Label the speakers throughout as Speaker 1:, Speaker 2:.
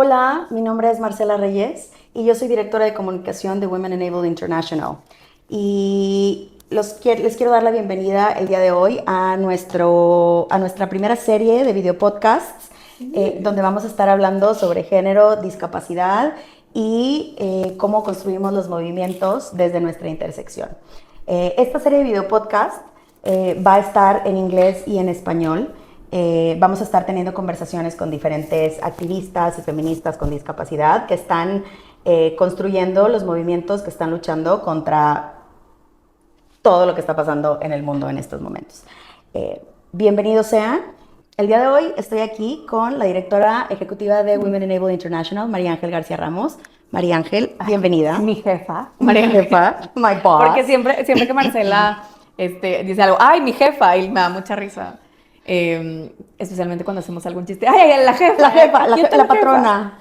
Speaker 1: Hola, mi nombre es Marcela Reyes y yo soy directora de comunicación de Women Enabled International. Y les quiero dar la bienvenida el día de hoy a nuestra primera serie de video podcasts, donde vamos a estar hablando sobre género, discapacidad y cómo construimos los movimientos desde nuestra intersección. Esta serie de video podcast va a estar en inglés y en español. Vamos a estar teniendo conversaciones con diferentes activistas y feministas con discapacidad que están construyendo los movimientos que están luchando contra todo lo que está pasando en el mundo en estos momentos. Bienvenidos sean. El día de hoy estoy aquí con la directora ejecutiva de Women Enabled International, María Ángel García Ramos. María Ángel, bienvenida.
Speaker 2: Mi jefa.
Speaker 1: Mi jefa, my boss.
Speaker 2: Porque siempre que Marcela dice algo, ¡ay, mi jefa! Y me da mucha risa. Especialmente cuando hacemos algún chiste. ¡Ay, la jefa!
Speaker 1: La patrona.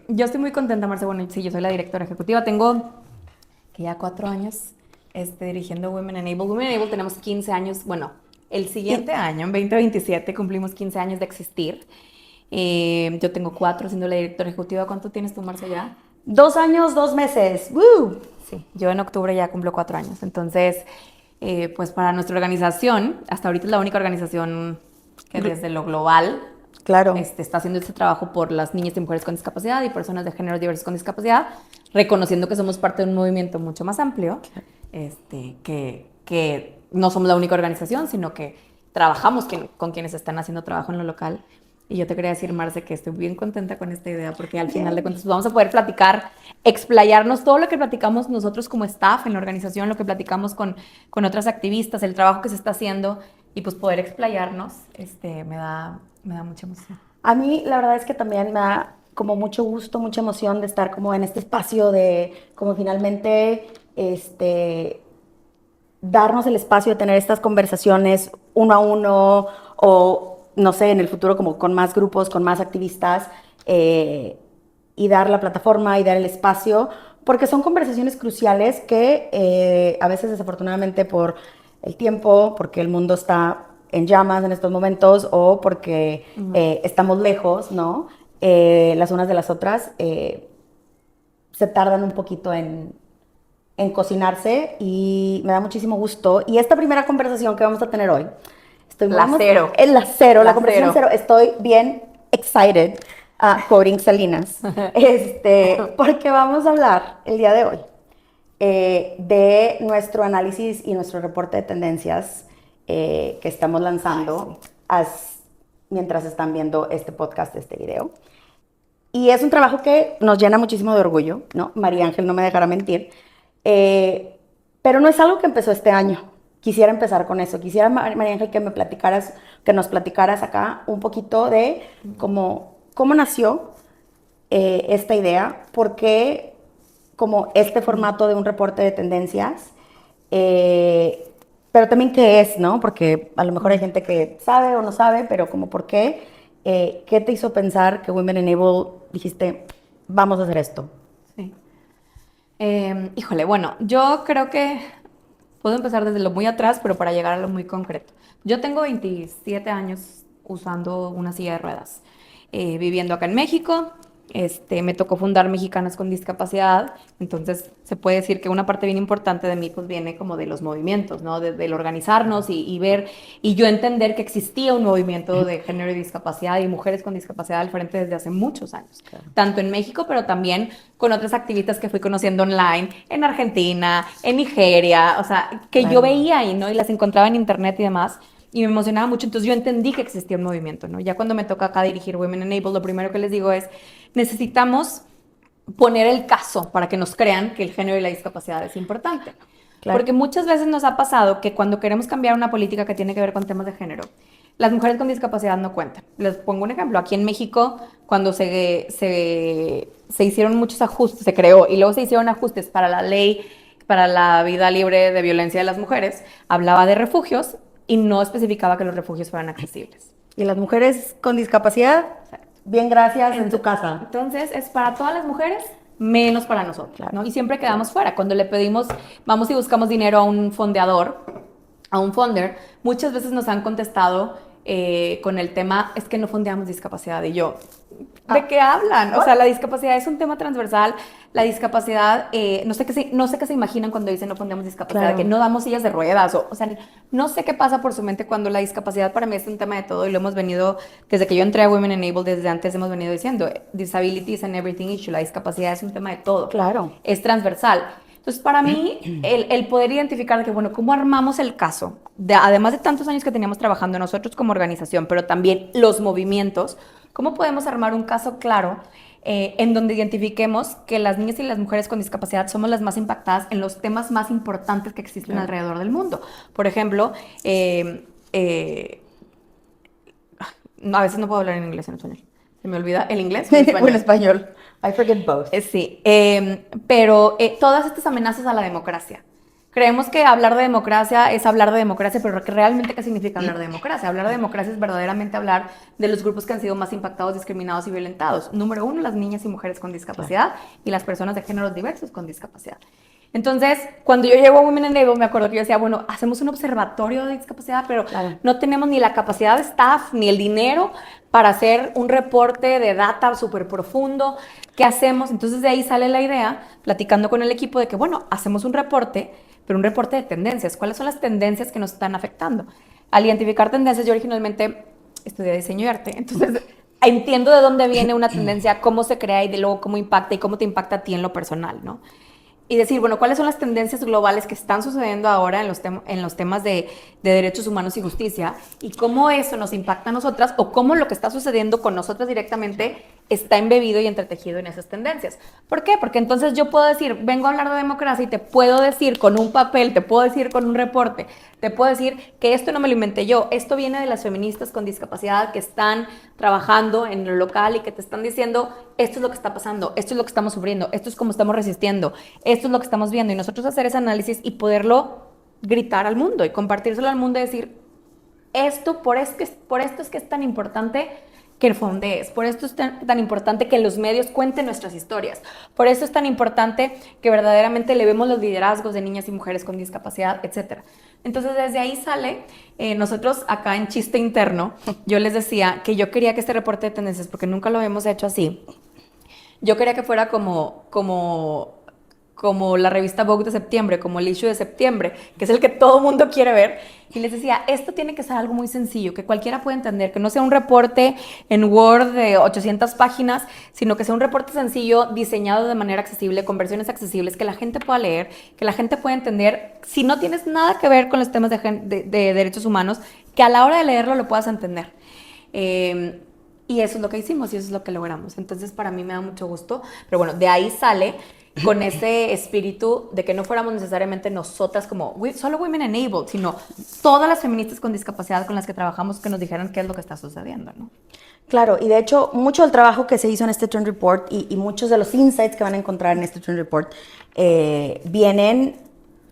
Speaker 2: Yo estoy muy contenta, Marce. Bueno, sí, yo soy la directora ejecutiva. Tengo que ya 4 años dirigiendo Women Enabled. Women Enabled tenemos 15 años. Bueno, el siguiente año, en 2027, cumplimos 15 años de existir. Yo tengo 4 siendo la directora ejecutiva. ¿Cuánto tienes tú, Marce, ya?
Speaker 1: 2 años, 2 meses. ¡Woo!
Speaker 2: Sí, yo en octubre ya cumplo 4 años. Entonces, pues para nuestra organización, hasta ahorita es la única organización que desde lo global
Speaker 1: claro.
Speaker 2: Está haciendo este trabajo por las niñas y mujeres con discapacidad y personas de género diversos con discapacidad, reconociendo que somos parte de un movimiento mucho más amplio, que no somos la única organización, sino que trabajamos con quienes están haciendo trabajo en lo local. Y yo te quería decir, Marce, que estoy bien contenta con esta idea porque al final de cuentas pues, vamos a poder platicar, explayarnos todo lo que platicamos nosotros como staff en la organización, lo que platicamos con otras activistas, el trabajo que se está haciendo y pues poder explayarnos me da mucha emoción.
Speaker 1: A mí la verdad es que también me da como mucho gusto, mucha emoción de estar como en este espacio de como finalmente darnos el espacio de tener estas conversaciones uno a uno o no sé, en el futuro como con más grupos, con más activistas y dar la plataforma y dar el espacio, porque son conversaciones cruciales que a veces desafortunadamente por el tiempo, porque el mundo está en llamas en estos momentos o porque estamos lejos, ¿no? Las unas de las otras se tardan un poquito en cocinarse y me da muchísimo gusto. Y esta primera conversación que vamos a tener hoy,
Speaker 2: la
Speaker 1: conversación cero. Estoy bien excited, quoting Salinas, porque vamos a hablar el día de hoy de nuestro análisis y nuestro reporte de tendencias que estamos lanzando mientras están viendo este podcast, este video. Y es un trabajo que nos llena muchísimo de orgullo, ¿no? María Ángel no me dejará mentir. Pero no es algo que empezó este año. Quisiera empezar con eso. Quisiera, María Ángel, que nos platicaras acá un poquito de cómo nació esta idea, por qué como este formato de un reporte de tendencias, pero también qué es, ¿no? Porque a lo mejor hay gente que sabe o no sabe, pero como por qué, ¿qué te hizo pensar que Women Enable dijiste, vamos a hacer esto?
Speaker 2: Sí. Híjole, bueno, yo creo que puedo empezar desde lo muy atrás, pero para llegar a lo muy concreto. Yo tengo 27 años usando una silla de ruedas, viviendo acá en México. Me tocó fundar Mexicanas con Discapacidad, entonces se puede decir que una parte bien importante de mí pues viene como de los movimientos, ¿no? Del organizarnos y ver, y yo entender que existía un movimiento de género y discapacidad y mujeres con discapacidad al frente desde hace muchos años, claro. Tanto en México, pero también con otras activistas que fui conociendo online, en Argentina, en Nigeria, o sea, que claro. Yo veía ahí, ¿no? Y las encontraba en internet y demás. Y me emocionaba mucho, entonces yo entendí que existía un movimiento, ¿no? Ya cuando me toca acá dirigir Women Enabled, lo primero que les digo es, necesitamos poner el caso para que nos crean que el género y la discapacidad es importante. Claro. Porque muchas veces nos ha pasado que cuando queremos cambiar una política que tiene que ver con temas de género, las mujeres con discapacidad no cuentan. Les pongo un ejemplo. Aquí en México, cuando se hicieron muchos ajustes, se creó, y luego se hicieron ajustes para la ley, para la vida libre de violencia de las mujeres, hablaba de refugios, y no especificaba que los refugios fueran accesibles.
Speaker 1: ¿Y las mujeres con discapacidad? Bien, gracias, en su casa.
Speaker 2: Entonces, es para todas las mujeres, menos para nosotros, claro. ¿No? Y siempre quedamos fuera. Cuando le pedimos, vamos y buscamos dinero a un fondeador, a un funder, muchas veces nos han contestado, con el tema, es que no fondeamos discapacidad. Y yo, ¿de qué hablan? O sea, la discapacidad es un tema transversal. La discapacidad, no sé qué se imaginan cuando dicen no fondeamos discapacidad,
Speaker 1: Claro.
Speaker 2: que no damos sillas de ruedas, o sea, no sé qué pasa por su mente cuando la discapacidad para mí es un tema de todo y lo hemos venido, desde que yo entré a Women Enabled, desde antes hemos venido diciendo, disability is an everything issue, la discapacidad es un tema de todo.
Speaker 1: Claro.
Speaker 2: Es transversal. Entonces, para mí, el poder identificar de que, bueno, ¿cómo armamos el caso? Además de tantos años que teníamos trabajando nosotros como organización, pero también los movimientos, ¿cómo podemos armar un caso claro en donde identifiquemos que las niñas y las mujeres con discapacidad somos las más impactadas en los temas más importantes que existen alrededor del mundo? Por ejemplo, a veces no puedo hablar en inglés y en español. Se me olvida el inglés y el español.
Speaker 1: O en español. I forget both.
Speaker 2: Sí, pero todas estas amenazas a la democracia. Creemos que hablar de democracia es hablar de democracia, pero realmente ¿qué significa hablar de democracia? Hablar de democracia es verdaderamente hablar de los grupos que han sido más impactados, discriminados y violentados. Número uno, las niñas y mujeres con discapacidad y las personas de géneros diversos con discapacidad. Entonces, cuando yo llego a Women Enabled, me acuerdo que yo decía, bueno, hacemos un observatorio de discapacidad, pero no tenemos ni la capacidad de staff, ni el dinero para hacer un reporte de data súper profundo. ¿Qué hacemos? Entonces, de ahí sale la idea, platicando con el equipo, de que, bueno, hacemos un reporte, pero un reporte de tendencias. ¿Cuáles son las tendencias que nos están afectando? Al identificar tendencias, yo originalmente estudié diseño y arte, entonces entiendo de dónde viene una tendencia, cómo se crea y de luego cómo impacta y cómo te impacta a ti en lo personal, ¿no? Y decir, bueno, ¿cuáles son las tendencias globales que están sucediendo ahora en los temas de derechos humanos y justicia? Y cómo eso nos impacta a nosotras o cómo lo que está sucediendo con nosotras directamente está embebido y entretejido en esas tendencias. ¿Por qué? Porque entonces yo puedo decir, vengo a hablar de democracia y te puedo decir con un papel, te puedo decir con un reporte, te puedo decir que esto no me lo inventé yo, esto viene de las feministas con discapacidad que están trabajando en lo local y que te están diciendo, esto es lo que está pasando, esto es lo que estamos sufriendo, esto es cómo estamos resistiendo, esto es lo que estamos viendo, y nosotros hacer ese análisis y poderlo gritar al mundo y compartírselo al mundo y decir, por esto es que es tan importante que fondees, por esto es tan importante que los medios cuenten nuestras historias, por eso es tan importante que verdaderamente elevemos los liderazgos de niñas y mujeres con discapacidad, etc. Entonces, desde ahí sale, nosotros acá en chiste interno, yo les decía que yo quería que este reporte de tendencias, porque nunca lo habíamos hecho así, yo quería que fuera como la revista Vogue de septiembre, como el issue de septiembre, que es el que todo mundo quiere ver. Y les decía, esto tiene que ser algo muy sencillo, que cualquiera pueda entender, que no sea un reporte en Word de 800 páginas, sino que sea un reporte sencillo, diseñado de manera accesible, con versiones accesibles, que la gente pueda leer, que la gente pueda entender. Si no tienes nada que ver con los temas de derechos humanos, que a la hora de leerlo lo puedas entender. Y eso es lo que hicimos y eso es lo que logramos. Entonces, para mí me da mucho gusto. Pero bueno, de ahí sale con ese espíritu de que no fuéramos necesariamente nosotras como solo Women Enabled, sino todas las feministas con discapacidad con las que trabajamos que nos dijeran qué es lo que está sucediendo, ¿no?
Speaker 1: Claro, y de hecho, mucho del trabajo que se hizo en este Trend Report y muchos de los insights que van a encontrar en este Trend Report vienen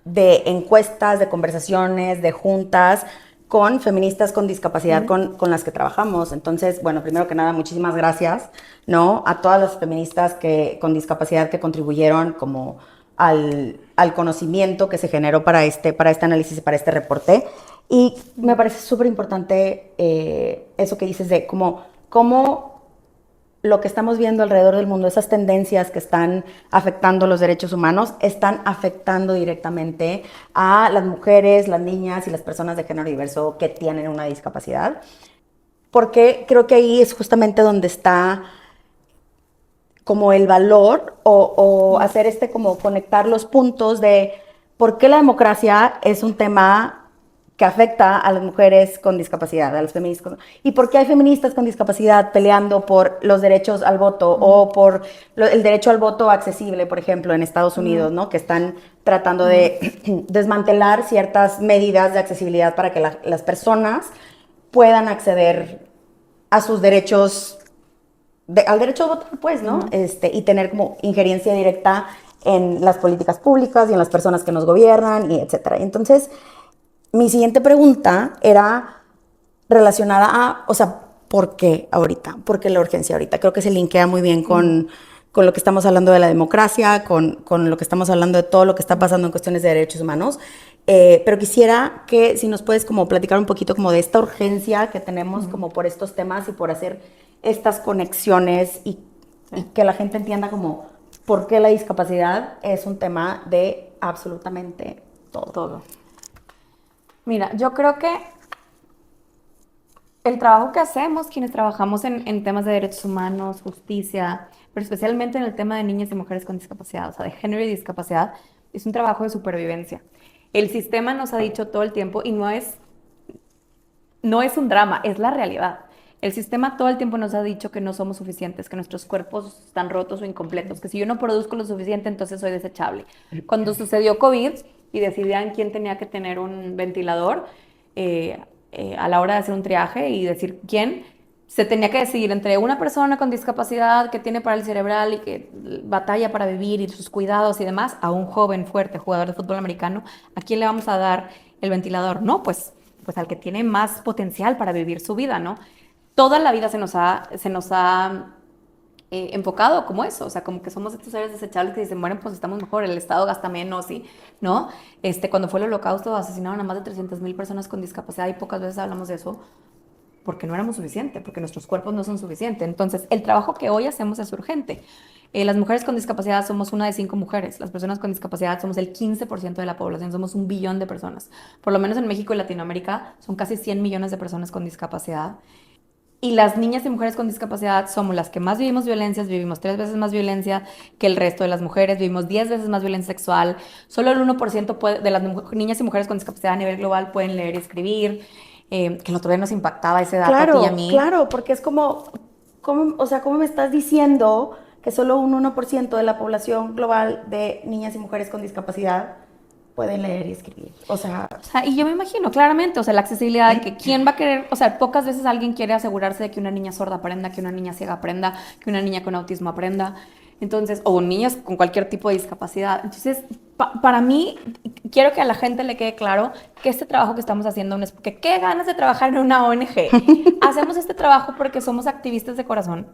Speaker 1: de encuestas, de conversaciones, de juntas con feministas con discapacidad con las que trabajamos. Entonces, bueno, primero que nada, muchísimas gracias, ¿no? A todas las feministas con discapacidad que contribuyeron como al conocimiento que se generó para este análisis y para este reporte. Y me parece súper importante eso que dices de cómo lo que estamos viendo alrededor del mundo, esas tendencias que están afectando los derechos humanos, están afectando directamente a las mujeres, las niñas y las personas de género diverso que tienen una discapacidad. Porque creo que ahí es justamente donde está como el valor o hacer como conectar los puntos de por qué la democracia es un tema que afecta a las mujeres con discapacidad, a las feministas, y por qué hay feministas con discapacidad peleando por los derechos al voto o por el derecho al voto accesible, por ejemplo, en Estados Unidos, ¿no? Que están tratando de desmantelar ciertas medidas de accesibilidad para que las personas puedan acceder a sus derechos, al derecho a votar, pues, ¿no? Y tener como injerencia directa en las políticas públicas y en las personas que nos gobiernan, y etcétera. Entonces, mi siguiente pregunta era relacionada a, o sea, ¿por qué ahorita? ¿Por qué la urgencia ahorita? Creo que se linkea muy bien con lo que estamos hablando de la democracia, con lo que estamos hablando de todo lo que está pasando en cuestiones de derechos humanos. Pero quisiera que si nos puedes como platicar un poquito como de esta urgencia que tenemos como por estos temas y por hacer estas conexiones y que la gente entienda como por qué la discapacidad es un tema de absolutamente todo.
Speaker 2: Todo. Mira, yo creo que el trabajo que hacemos, quienes trabajamos en temas de derechos humanos, justicia, pero especialmente en el tema de niñas y mujeres con discapacidad, o sea, de género y discapacidad, es un trabajo de supervivencia. El sistema nos ha dicho todo el tiempo, y no es un drama, es la realidad. El sistema todo el tiempo nos ha dicho que no somos suficientes, que nuestros cuerpos están rotos o incompletos, que si yo no produzco lo suficiente, entonces soy desechable. Cuando sucedió COVID y decidían quién tenía que tener un ventilador, a la hora de hacer un triaje y decir quién, se tenía que decidir entre una persona con discapacidad que tiene parálisis cerebral y que batalla para vivir y sus cuidados y demás, a un joven fuerte jugador de fútbol americano. ¿A quién le vamos a dar el ventilador? No, pues al que tiene más potencial para vivir su vida, ¿no? Toda la vida se nos ha enfocado como eso, o sea, como que somos estos seres desechables que dicen, bueno, pues estamos mejor, el Estado gasta menos, y, ¿no? Cuando fue el Holocausto asesinaron a más de 300,000 personas con discapacidad y pocas veces hablamos de eso porque no éramos suficientes, porque nuestros cuerpos no son suficientes. Entonces, el trabajo que hoy hacemos es urgente. Las mujeres con discapacidad somos una de 5 mujeres. Las personas con discapacidad somos el 15% de la población. Somos 1 billón de personas. Por lo menos en México y Latinoamérica son casi 100 millones de personas con discapacidad. Y las niñas y mujeres con discapacidad somos las que más vivimos violencias, vivimos 3 veces más violencia que el resto de las mujeres, vivimos 10 veces más violencia sexual. Solo el 1% de las niñas y mujeres con discapacidad a nivel global pueden leer y escribir. Que el otro día nos impactaba ese dato a ti y a mí.
Speaker 1: Claro, porque es como, o sea, ¿cómo me estás diciendo que solo un 1% de la población global de niñas y mujeres con discapacidad pueden leer y escribir? O sea,
Speaker 2: Y yo me imagino, claramente, o sea, la accesibilidad de que quién va a querer, o sea, pocas veces alguien quiere asegurarse de que una niña sorda aprenda, que una niña ciega aprenda, que una niña con autismo aprenda. Entonces, o niñas con cualquier tipo de discapacidad. Entonces, para mí, quiero que a la gente le quede claro que este trabajo que estamos haciendo no es porque qué ganas de trabajar en una ONG. Hacemos este trabajo porque somos activistas de corazón,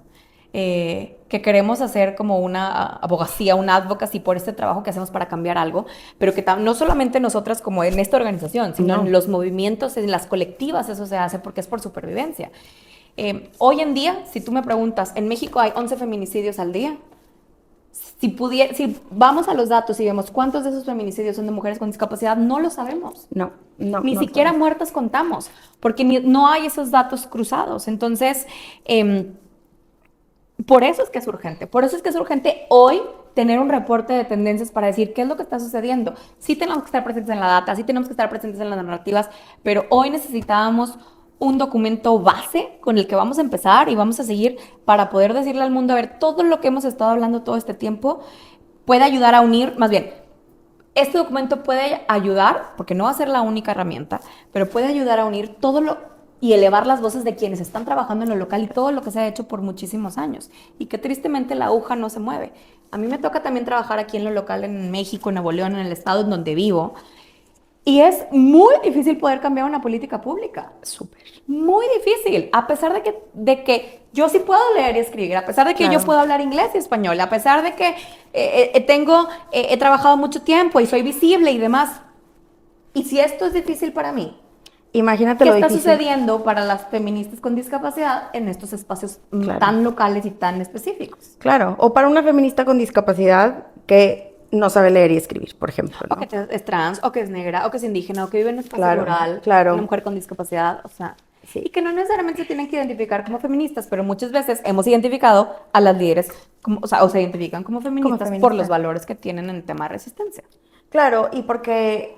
Speaker 2: que queremos hacer como una abogacía, una advocacy por este trabajo que hacemos para cambiar algo, pero que no solamente nosotras como en esta organización, sino en los movimientos, en las colectivas, eso se hace porque es por supervivencia. Hoy en día, si tú me preguntas, en México hay 11 feminicidios al día. Si vamos a los datos y vemos cuántos de esos feminicidios son de mujeres con discapacidad, no lo sabemos. Ni siquiera
Speaker 1: sabemos.
Speaker 2: muertas contamos, porque no hay esos datos cruzados. Entonces, por eso es que es urgente. Por eso es que es urgente hoy tener un reporte de tendencias para decir qué es lo que está sucediendo. Sí tenemos que estar presentes en la data, sí tenemos que estar presentes en las narrativas, pero hoy necesitábamos un documento base con el que vamos a empezar y vamos a seguir para poder decirle al mundo, a ver, todo lo que hemos estado hablando todo este tiempo puede ayudar a unir, más bien, este documento puede ayudar, porque no va a ser la única herramienta, pero puede ayudar a unir todo y elevar las voces de quienes están trabajando en lo local y todo lo que se ha hecho por muchísimos años y que tristemente la aguja no se mueve. A mí me toca también trabajar aquí en lo local en México, en Nuevo León, en el estado en donde vivo. Y es muy difícil poder cambiar una política pública.
Speaker 1: Súper.
Speaker 2: Muy difícil. A pesar de que yo sí puedo leer y escribir, a pesar de que yo puedo hablar inglés y español, a pesar de que he trabajado mucho tiempo y soy visible y demás. Y si esto es difícil para mí,
Speaker 1: Imagínate
Speaker 2: ¿qué
Speaker 1: lo
Speaker 2: está
Speaker 1: difícil.
Speaker 2: sucediendo para las feministas con discapacidad en estos espacios tan locales y tan específicos?
Speaker 1: Claro, o para una feminista con discapacidad que no sabe leer y escribir, por ejemplo, ¿no?
Speaker 2: O que es trans, o que es negra, o que es indígena, o que vive en un espacio rural, una mujer con discapacidad, o sea, y que no necesariamente se tienen que identificar como feministas, pero muchas veces hemos identificado a las líderes, o se identifican como feministas por los valores que tienen en el tema de resistencia.
Speaker 1: Claro, y porque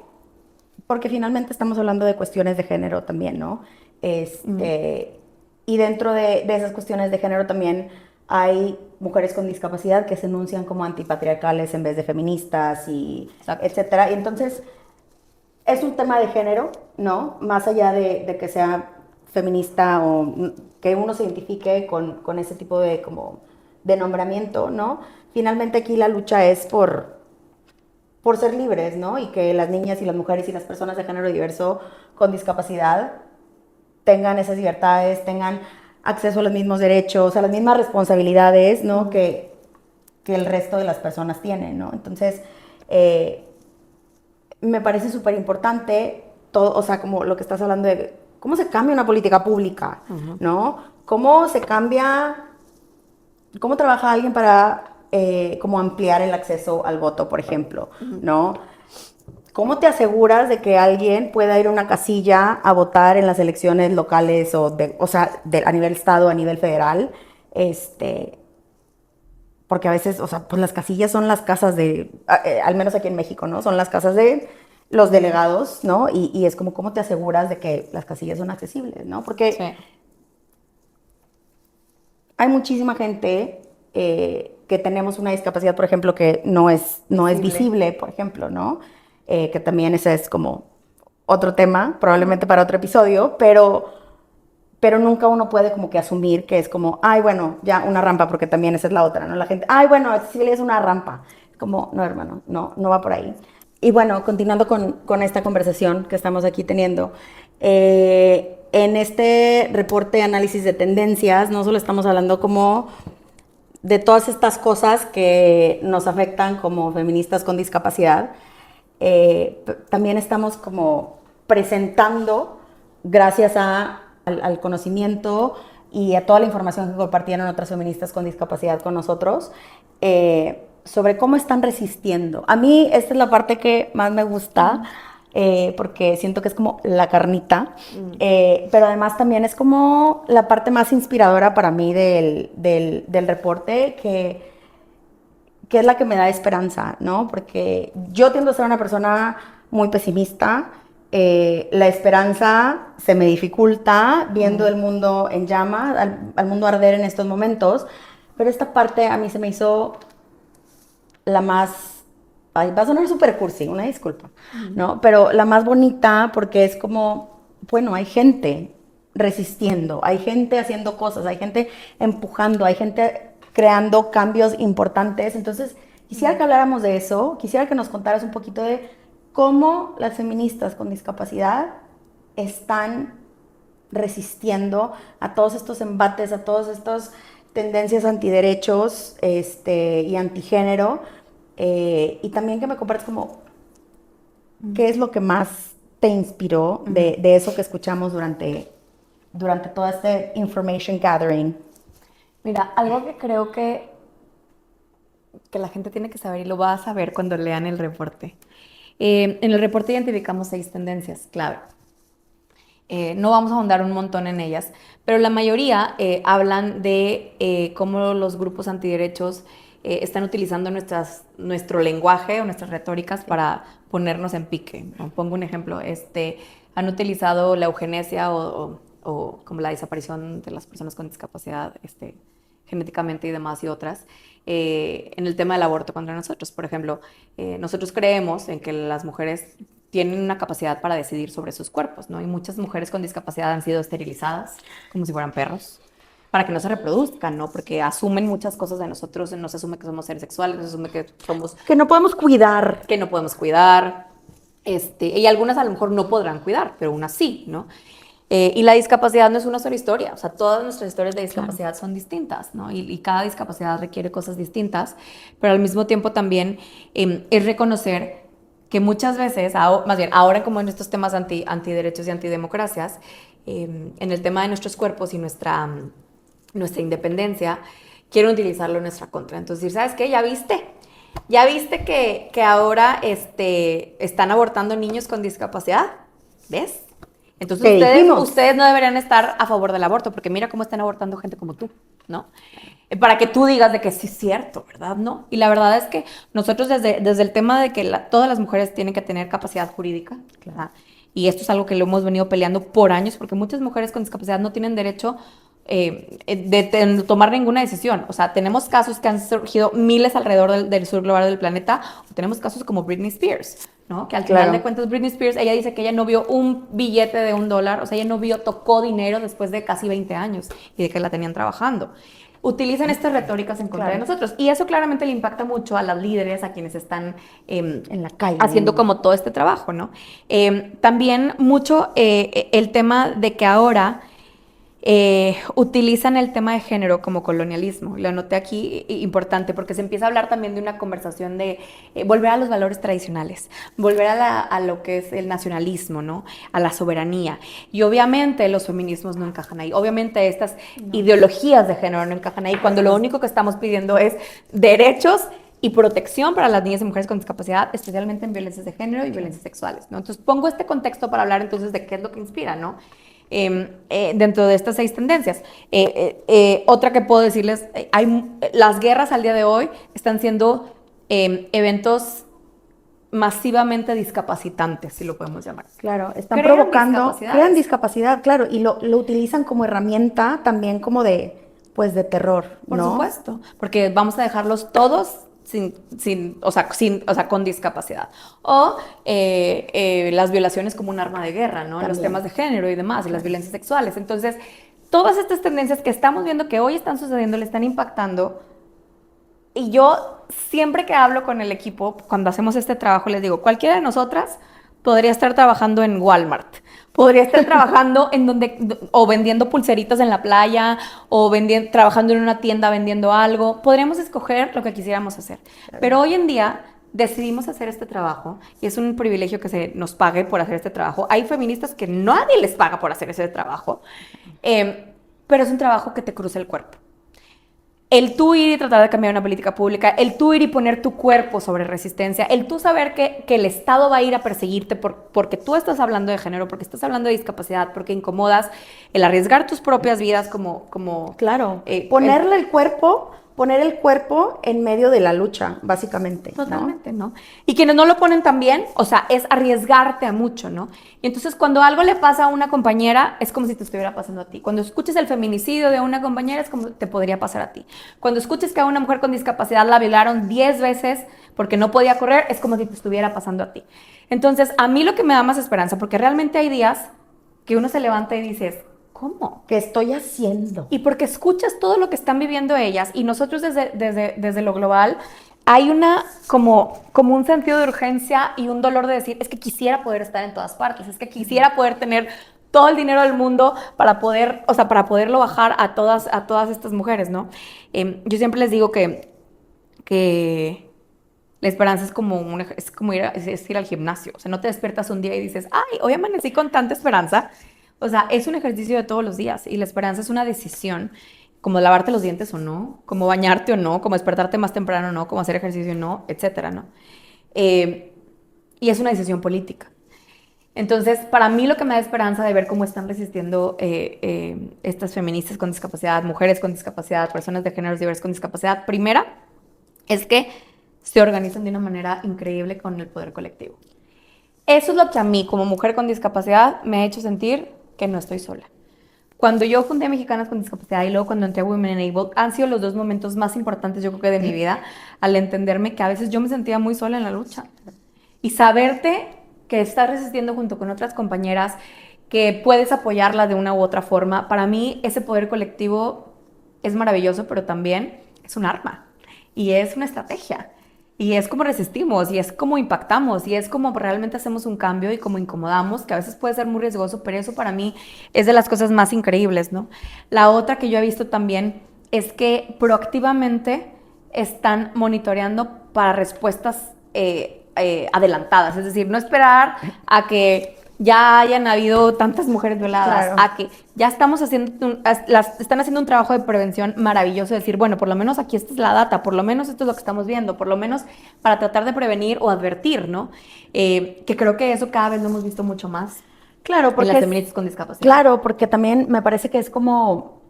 Speaker 1: finalmente estamos hablando de cuestiones de género también, ¿no? Y dentro de esas cuestiones de género también hay mujeres con discapacidad que se enuncian como antipatriarcales en vez de feministas y etcétera. Y entonces es un tema de género, ¿no? Más allá de que sea feminista o que uno se identifique con ese tipo de como de nombramiento, ¿no? Finalmente aquí la lucha es por ser libres, ¿no? Y que las niñas y las mujeres y las personas de género diverso con discapacidad tengan esas libertades, tengan acceso a los mismos derechos, a las mismas responsabilidades, ¿no? Que el resto de las personas tienen, ¿no? Entonces, me parece súper importante todo, o sea, como lo que estás hablando de cómo se cambia una política pública, ¿no? Cómo se cambia, cómo trabaja alguien para como ampliar el acceso al voto, por ejemplo, ¿no? ¿Cómo te aseguras de que alguien pueda ir a una casilla a votar en las elecciones locales o sea, a nivel estado, a nivel federal? Porque a veces, o sea, pues las casillas son las casas al menos aquí en México, ¿no? Son las casas de los delegados, ¿no? Y es como, ¿cómo te aseguras de que las casillas son accesibles, ¿no? Porque
Speaker 2: Sí.
Speaker 1: hay muchísima gente que tenemos una discapacidad, por ejemplo, que no es visible, por ejemplo, ¿no? Que también ese es como otro tema, probablemente para otro episodio, pero nunca uno puede como que asumir que es como, ay, bueno, ya una rampa, porque también esa es la otra, ¿no? La gente, ay, bueno, accesibilidad es una rampa. Como, no, hermano, no va por ahí. Y bueno, continuando con esta conversación que estamos aquí teniendo, en este reporte de análisis de tendencias, no solo estamos hablando como de todas estas cosas que nos afectan como feministas con discapacidad, también estamos como presentando, gracias al conocimiento y a toda la información que compartieron otras feministas con discapacidad con nosotros, sobre cómo están resistiendo. A mí esta es la parte que más me gusta, porque siento que es como la carnita, pero además también es como la parte más inspiradora para mí del reporte, que es la que me da esperanza, ¿no? Porque yo tiendo a ser una persona muy pesimista, la esperanza se me dificulta viendo el mundo en llamas, al mundo arder en estos momentos, pero esta parte a mí se me hizo la más, ay, va a sonar súper cursi, una disculpa, ¿no? Pero la más bonita porque es como, bueno, hay gente resistiendo, hay gente haciendo cosas, hay gente empujando, hay gente creando cambios importantes. Entonces, quisiera que habláramos de eso, quisiera que nos contaras un poquito de cómo las feministas con discapacidad están resistiendo a todos estos embates, a todas estas tendencias antiderechos y antigénero, y también que me compartas como qué es lo que más te inspiró de eso que escuchamos durante toda este information gathering.
Speaker 2: Mira, algo que creo que la gente tiene que saber y lo va a saber cuando lean el reporte. En el reporte identificamos 6 tendencias clave. No vamos a ahondar un montón en ellas, pero la mayoría hablan de cómo los grupos antiderechos están utilizando nuestro lenguaje o nuestras retóricas para ponernos en pique, ¿no? Pongo un ejemplo, han utilizado la eugenesia o como la desaparición de las personas con discapacidad genéticamente y demás y otras, en el tema del aborto contra nosotros. Por ejemplo, nosotros creemos en que las mujeres tienen una capacidad para decidir sobre sus cuerpos, ¿no? Y muchas mujeres con discapacidad han sido esterilizadas como si fueran perros para que no se reproduzcan, ¿no? Porque asumen muchas cosas de nosotros, nos asume que somos seres sexuales, nos asume que somos...
Speaker 1: Que no podemos cuidar.
Speaker 2: Que no podemos cuidar, y algunas a lo mejor no podrán cuidar, pero unas sí, ¿no? Y la discapacidad no es una sola historia, o sea, todas nuestras historias de discapacidad son distintas, ¿no? Y cada discapacidad requiere cosas distintas, pero al mismo tiempo también es reconocer que muchas veces, más bien ahora como en estos temas antiderechos y antidemocracias, en el tema de nuestros cuerpos y nuestra independencia, quieren utilizarlo en nuestra contra. Entonces, decir, ¿sabes qué? ¿Ya viste que ahora están abortando niños con discapacidad? ¿Ves? Entonces ustedes no deberían estar a favor del aborto, porque mira cómo están abortando gente como tú, ¿no? Para que tú digas de que sí es cierto, ¿verdad? No. Y la verdad es que nosotros desde el tema de que todas las mujeres tienen que tener capacidad jurídica, claro. Y esto es algo que lo hemos venido peleando por años, porque muchas mujeres con discapacidad no tienen derecho de tomar ninguna decisión. O sea, tenemos casos que han surgido miles alrededor del sur global del planeta, o tenemos casos como Britney Spears, ¿no? Que al final de cuentas Britney Spears, ella dice que ella no vio un billete de $1, o sea, ella no tocó dinero después de casi 20 años y de que la tenían trabajando. Utilizan estas retóricas en contra de nosotros, y eso claramente le impacta mucho a las líderes, a quienes están en la calle haciendo como todo este trabajo, ¿no? También mucho el tema de que ahora utilizan el tema de género como colonialismo. Lo anoté aquí, importante, porque se empieza a hablar también de una conversación de volver a los valores tradicionales, volver a lo que es el nacionalismo, ¿no? A la soberanía. Y obviamente los feminismos no encajan ahí. Obviamente estas ideologías de género no encajan ahí, cuando lo único que estamos pidiendo es derechos y protección para las niñas y mujeres con discapacidad, especialmente en violencias de género y violencias sexuales, ¿no? Entonces pongo este contexto para hablar entonces de qué es lo que inspira, ¿no? Dentro de estas 6 tendencias. Otra que puedo decirles, las guerras al día de hoy están siendo eventos masivamente discapacitantes, si lo podemos llamar.
Speaker 1: Claro, están provocando, crean discapacidad, claro, y lo utilizan como herramienta también como de, pues de terror, ¿no?
Speaker 2: Por supuesto, porque vamos a dejarlos todos con discapacidad. O las violaciones como un arma de guerra, ¿no? Los temas de género y demás, y las violencias sexuales. Entonces, todas estas tendencias que estamos viendo que hoy están sucediendo, le están impactando. Y yo siempre que hablo con el equipo, cuando hacemos este trabajo, les digo, cualquiera de nosotras podría estar trabajando en Walmart, podría estar trabajando o vendiendo pulseritas en la playa, o trabajando en una tienda vendiendo algo. Podríamos escoger lo que quisiéramos hacer. Claro. Pero hoy en día decidimos hacer este trabajo y es un privilegio que se nos pague por hacer este trabajo. Hay feministas que nadie les paga por hacer ese trabajo, pero es un trabajo que te cruza el cuerpo. El tú ir y tratar de cambiar una política pública, el tú ir y poner tu cuerpo sobre resistencia, el tú saber que el Estado va a ir a perseguirte porque tú estás hablando de género, porque estás hablando de discapacidad, porque incomodas, el arriesgar tus propias vidas como
Speaker 1: claro, poner el cuerpo en medio de la lucha, básicamente.
Speaker 2: Totalmente, ¿no? Y quienes no lo ponen también, o sea, es arriesgarte a mucho, ¿no? Y entonces cuando algo le pasa a una compañera, es como si te estuviera pasando a ti. Cuando escuches el feminicidio de una compañera, es como te podría pasar a ti. Cuando escuches que a una mujer con discapacidad la violaron 10 veces porque no podía correr, es como si te estuviera pasando a ti. Entonces, a mí lo que me da más esperanza, porque realmente hay días que uno se levanta y dices, ¿cómo?
Speaker 1: ¿Qué estoy haciendo?
Speaker 2: Y porque escuchas todo lo que están viviendo ellas y nosotros desde lo global hay como un sentido de urgencia y un dolor de decir, es que quisiera poder estar en todas partes, es que quisiera poder tener todo el dinero del mundo para poderlo bajar a todas estas mujeres, ¿no? Yo siempre les digo que la esperanza es como ir al gimnasio. O sea, no te despiertas un día y dices, ay, hoy amanecí con tanta esperanza. O sea, es un ejercicio de todos los días y la esperanza es una decisión, como lavarte los dientes o no, como bañarte o no, como despertarte más temprano o no, como hacer ejercicio o no, etcétera, ¿no? Y es una decisión política. Entonces, para mí lo que me da esperanza de ver cómo están resistiendo estas feministas con discapacidad, mujeres con discapacidad, personas de géneros diversos con discapacidad, primera, es que se organizan de una manera increíble con el poder colectivo. Eso es lo que a mí, como mujer con discapacidad, me ha hecho sentir que no estoy sola. Cuando yo fundé Mexicanas con Discapacidad y luego cuando entré a Women Enabled, han sido los 2 momentos más importantes, yo creo que de mi vida, al entenderme que a veces yo me sentía muy sola en la lucha. Y saberte que estás resistiendo junto con otras compañeras, que puedes apoyarla de una u otra forma, para mí ese poder colectivo es maravilloso, pero también es un arma y es una estrategia. Y es como resistimos, y es como impactamos, y es como realmente hacemos un cambio y como incomodamos, que a veces puede ser muy riesgoso, pero eso para mí es de las cosas más increíbles, ¿no? La otra que yo he visto también es que proactivamente están monitoreando para respuestas adelantadas, es decir, no esperar a que ya hayan habido tantas mujeres violadas, claro, a que ya están haciendo un trabajo de prevención maravilloso, decir, bueno, por lo menos aquí esta es la data, por lo menos esto es lo que estamos viendo, por lo menos para tratar de prevenir o advertir, ¿no? Que creo que eso cada vez lo hemos visto mucho más.
Speaker 1: Claro, porque
Speaker 2: en las feministas con discapacidad.
Speaker 1: Claro, porque también me parece que es como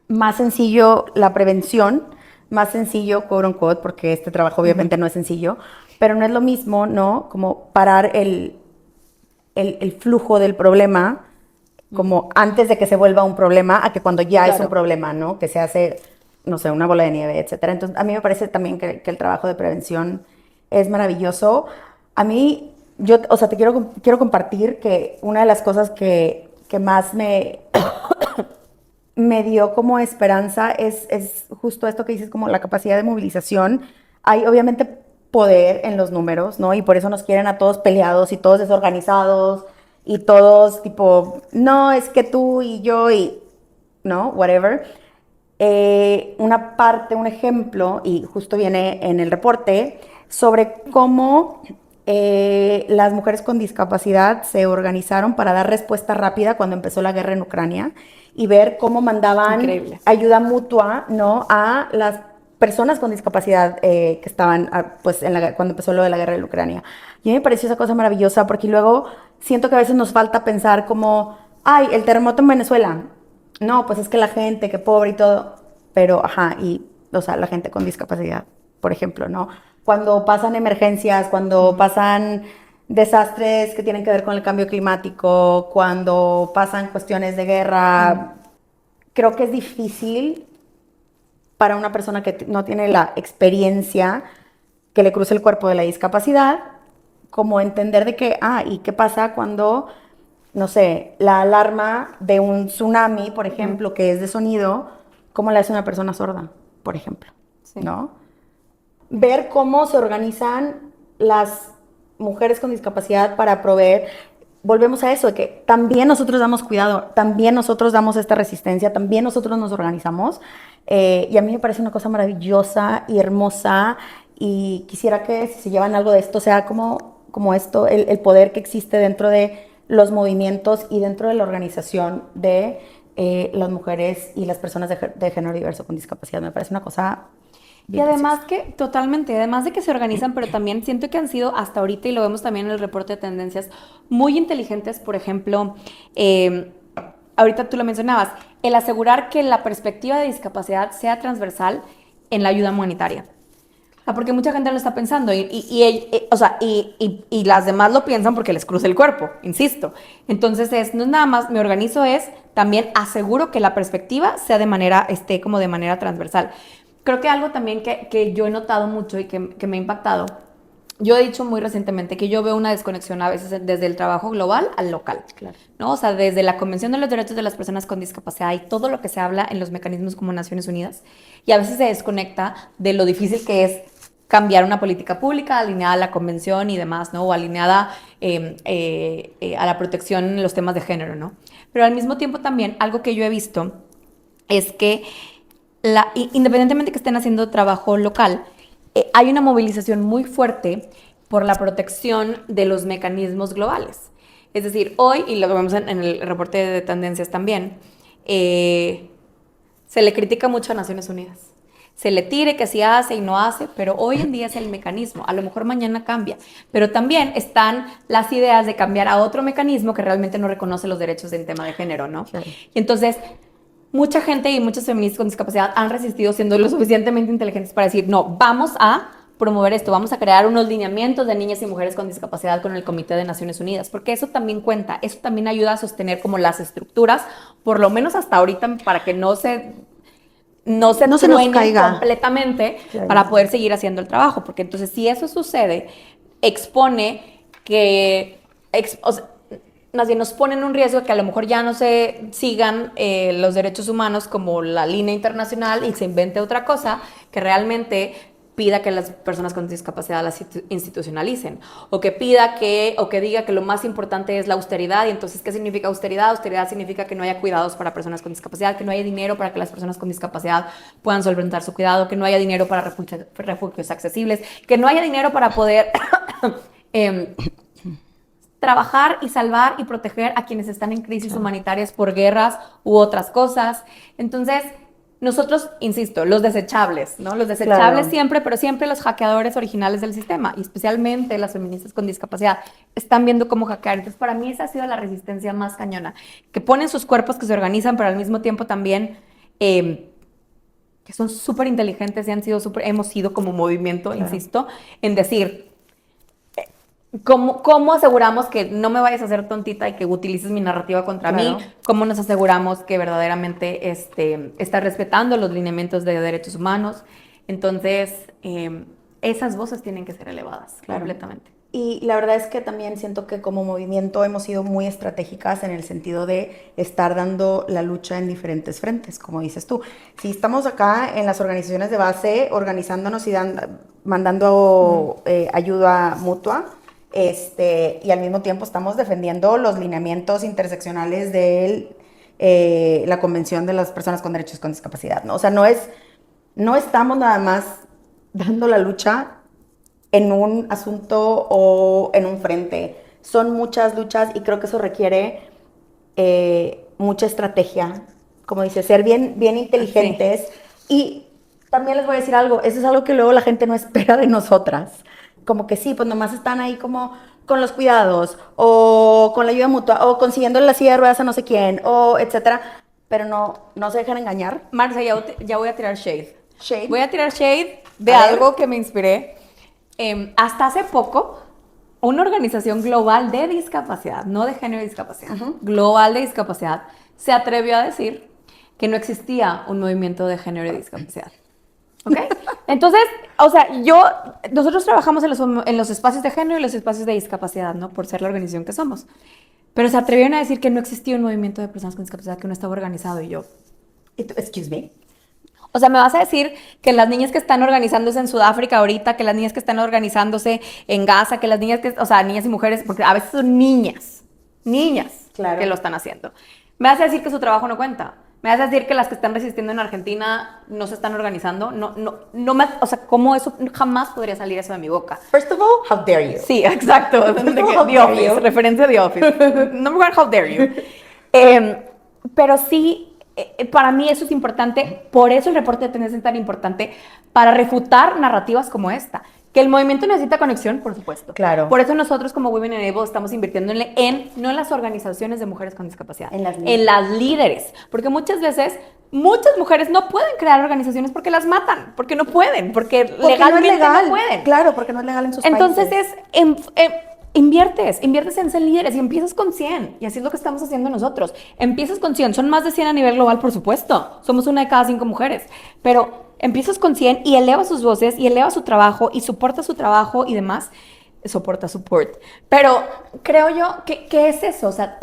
Speaker 1: más sencillo la prevención, más sencillo, quote unquote, porque este trabajo obviamente no es sencillo, pero no es lo mismo, ¿no? Como parar el flujo del problema, como antes de que se vuelva un problema, a que cuando ya claro, es un problema, ¿no? Que se hace, no sé, una bola de nieve, etcétera. Entonces, a mí me parece también que el trabajo de prevención es maravilloso. A mí, o sea, te quiero compartir que una de las cosas que más me dio como esperanza es justo esto que dices, como la capacidad de movilización. Hay obviamente poder en los números, ¿no? Y por eso nos quieren a todos peleados y todos desorganizados y todos tipo, no, es que tú y yo y, ¿no? Whatever. Una parte, un ejemplo, y justo viene en el reporte, sobre cómo las mujeres con discapacidad se organizaron para dar respuesta rápida cuando empezó la guerra en Ucrania y ver cómo mandaban
Speaker 2: Increíble.
Speaker 1: ayuda mutua, ¿no? A las personas con discapacidad que estaban, pues, cuando empezó lo de la guerra en Ucrania. Y a mí me pareció esa cosa maravillosa porque luego siento que a veces nos falta pensar como, ay, el terremoto en Venezuela. No, pues es que la gente, que pobre y todo, pero, ajá, y, o sea, la gente con discapacidad, por ejemplo, ¿no? Cuando pasan emergencias, cuando pasan desastres que tienen que ver con el cambio climático, cuando pasan cuestiones de guerra, creo que es difícil para una persona que no tiene la experiencia que le cruce el cuerpo de la discapacidad, como entender de que, ¿y qué pasa cuando, no sé, la alarma de un tsunami, por ejemplo, que es de sonido, cómo le hace una persona sorda, por ejemplo,
Speaker 2: Sí.
Speaker 1: ¿no? Ver cómo se organizan las mujeres con discapacidad para proveer. Volvemos a eso, de que también nosotros damos cuidado, también nosotros damos esta resistencia, también nosotros nos organizamos. Y a mí me parece una cosa maravillosa y hermosa. Y quisiera que si se llevan algo de esto, sea como esto, el poder que existe dentro de los movimientos y dentro de la organización de las mujeres y las personas de género diverso con discapacidad. Me parece una cosa
Speaker 2: Y
Speaker 1: bien
Speaker 2: además
Speaker 1: preciosa.
Speaker 2: que, totalmente, además de que se organizan, pero también siento que han sido hasta ahorita, y lo vemos también en el reporte de tendencias, muy inteligentes. Por ejemplo, ahorita tú lo mencionabas, el asegurar que la perspectiva de discapacidad sea transversal en la ayuda humanitaria. Porque mucha gente lo está pensando o sea, y las demás lo piensan porque les cruza el cuerpo, insisto. Entonces no es nada más, me organizo, es también aseguro que la perspectiva sea como de manera transversal. Creo que algo también que yo he notado mucho y que me ha impactado, yo he dicho muy recientemente que yo veo una desconexión a veces desde el trabajo global al local,
Speaker 1: Claro.
Speaker 2: ¿no? O sea, desde la Convención de los Derechos de las Personas con Discapacidad y todo lo que se habla en los mecanismos como Naciones Unidas, y a veces se desconecta de lo difícil que es cambiar una política pública alineada a la convención y demás, ¿no? O alineada a la protección en los temas de género, ¿no? Pero al mismo tiempo también algo que yo he visto es que independientemente que estén haciendo trabajo local, hay una movilización muy fuerte por la protección de los mecanismos globales. Es decir, hoy, y lo vemos en el reporte de tendencias también, se le critica mucho a Naciones Unidas. Se le tire que sí hace y no hace, pero hoy en día es el mecanismo. A lo mejor mañana cambia. Pero también están las ideas de cambiar a otro mecanismo que realmente no reconoce los derechos en tema de género, ¿no?
Speaker 1: Claro.
Speaker 2: Y entonces, mucha gente y muchos feministas con discapacidad han resistido siendo lo suficientemente inteligentes para decir, no, vamos a promover esto, vamos a crear unos lineamientos de niñas y mujeres con discapacidad con el Comité de Naciones Unidas, porque eso también cuenta, eso también ayuda a sostener como las estructuras, por lo menos hasta ahorita, para que no se
Speaker 1: nos
Speaker 2: truenen
Speaker 1: caiga
Speaker 2: completamente,
Speaker 1: claro,
Speaker 2: para poder seguir haciendo el trabajo, porque entonces si eso sucede, expone que, o sea, más bien nos pone en un riesgo de que a lo mejor ya no se sigan los derechos humanos como la línea internacional y se invente otra cosa que realmente pida que las personas con discapacidad las institucionalicen, o que diga que lo más importante es la austeridad. Y entonces, ¿qué significa austeridad? Austeridad significa que no haya cuidados para personas con discapacidad, que no haya dinero para que las personas con discapacidad puedan solventar su cuidado, que no haya dinero para refugios accesibles, que no haya dinero para poder trabajar y salvar y proteger a quienes están en crisis humanitarias por guerras u otras cosas. Entonces, nosotros, insisto, los desechables, ¿no? Los desechables
Speaker 1: claro.
Speaker 2: siempre, pero siempre los hackeadores originales del sistema, y especialmente las feministas con discapacidad, están viendo cómo hackear. Entonces, para mí esa ha sido la resistencia más cañona, que ponen sus cuerpos, que se organizan, pero al mismo tiempo también que son súper inteligentes y hemos sido como movimiento, claro, insisto, en decir, ¿cómo aseguramos que no me vayas a hacer tontita y que utilices mi narrativa contra
Speaker 1: Claro.
Speaker 2: mí? ¿Cómo nos aseguramos que verdaderamente estás respetando los lineamientos de derechos humanos? Entonces, esas voces tienen que ser elevadas, claro, completamente.
Speaker 1: Y la verdad es que también siento que como movimiento hemos sido muy estratégicas en el sentido de estar dando la lucha en diferentes frentes, como dices tú. Si estamos acá en las organizaciones de base organizándonos y mandando ayuda mutua, y al mismo tiempo estamos defendiendo los lineamientos interseccionales de la Convención de las Personas con Derechos con Discapacidad, ¿no? O sea, no estamos nada más dando la lucha en un asunto o en un frente. Son muchas luchas y creo que eso requiere mucha estrategia, como dice, ser bien inteligentes. Sí. Y también les voy a decir algo, eso es algo que luego la gente no espera de nosotras. Como que sí, pues nomás están ahí como con los cuidados, o con la ayuda mutua, o consiguiendo la silla de ruedas a no sé quién, o etcétera, pero no se dejan engañar.
Speaker 2: Marcia, ya voy a tirar shade.
Speaker 1: Shade.
Speaker 2: Voy a tirar shade de algo que me inspiré. Hasta hace poco, una organización global de discapacidad, no de género y discapacidad, global de discapacidad, se atrevió a decir que no existía un movimiento de género y discapacidad. ¿Ok? Entonces, o sea, nosotros trabajamos en los espacios de género y los espacios de discapacidad, ¿no? Por ser la organización que somos. Pero se atrevieron a decir que no existía un movimiento de personas con discapacidad, que no estaba organizado, y yo...
Speaker 1: Excuse me.
Speaker 2: O sea, me vas a decir que las niñas que están organizándose en Sudáfrica ahorita, que las niñas que están organizándose en Gaza, que las niñas o sea, niñas y mujeres, porque a veces son niñas claro, que lo están haciendo. Me vas a decir que su trabajo no cuenta. Me vas a decir que las que están resistiendo en Argentina no se están organizando. O sea, ¿cómo eso? Jamás podría salir eso de mi boca.
Speaker 1: First of all, how dare you?
Speaker 2: Sí, exacto. The Office, referencia de Office. Number one, how dare you? Pero sí, para mí eso es importante. Por eso el reporte de tendencia es tan importante, para refutar narrativas como esta. Que el movimiento necesita conexión, por supuesto.
Speaker 1: Claro.
Speaker 2: Por eso nosotros como Women Enable estamos invirtiéndole no en las organizaciones de mujeres con discapacidad,
Speaker 1: en
Speaker 2: las líderes. Porque muchas veces, muchas mujeres no pueden crear organizaciones porque las matan, porque no pueden, porque legalmente no pueden.
Speaker 1: Claro, porque no es legal en sus
Speaker 2: Entonces
Speaker 1: países.
Speaker 2: inviertes en ser líderes y empiezas con 100. Y así es lo que estamos haciendo nosotros. Empiezas con 100, son más de 100 a nivel global, por supuesto. Somos 1 de cada 5 mujeres. Pero empiezas con 100 y eleva sus voces y eleva su trabajo y soporta su trabajo y demás. Support. Pero creo yo que es eso. O sea,